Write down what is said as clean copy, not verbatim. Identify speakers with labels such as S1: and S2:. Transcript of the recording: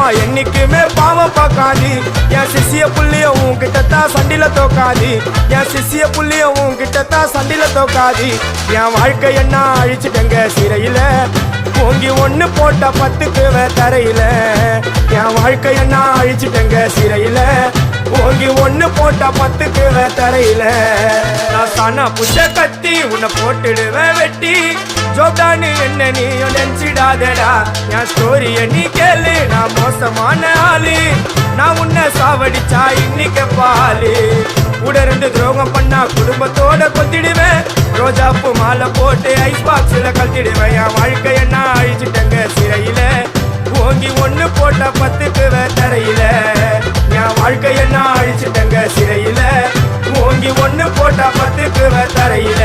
S1: அம்மா என்னைக்குமே பாவம் பார்க்காது என் சிசிய புள்ளிய உன்கிட்டத்தான் சண்டில தோக்காது என் சிசிய புள்ளிய உன்கிட்டத்தான் சண்டில தோக்காது என் வாழ்க்கை என்ன அழிச்சிட்டங்க சிறையில ஓங்கி ஒண்ணு போட்ட 10க்கு தரையில என் வாழ்க்கை என்ன அழிச்சிட்டங்க சிறையில ஓங்கி ஒண்ணு போட்ட 10க்கு தரையில நான் சானா புஷ கத்தி உன்னை போட்டுடுவேன் வெட்டி ஜோப்டானு என்ன நீ நினைச்சிடாதடா என் ஸ்டோரிய நீ கேளு நான் மோசமான ஆளு நான் உன்னை சாவடிச்சா இன்னைக்கு பாலு உடருந்து துரோகம் பண்ணா குடும்பத்தோட கொத்திடுவேன் ரோஜாப்பு மாலை போட்டு ஐஸ் பாக்ஸ்ல கழட்டிடுவேன் என் வாழ்க்கை என்ன அழிச்சிட்டங்க சிறையில ஓங்கி ஒண்ணு போட்ட 10க்கு தரையில என் வாழ்க்கை என்ன அழிச்சிட்டங்க சிறையில ஓங்கி ஒண்ணு போட்ட 10க்கு தரையில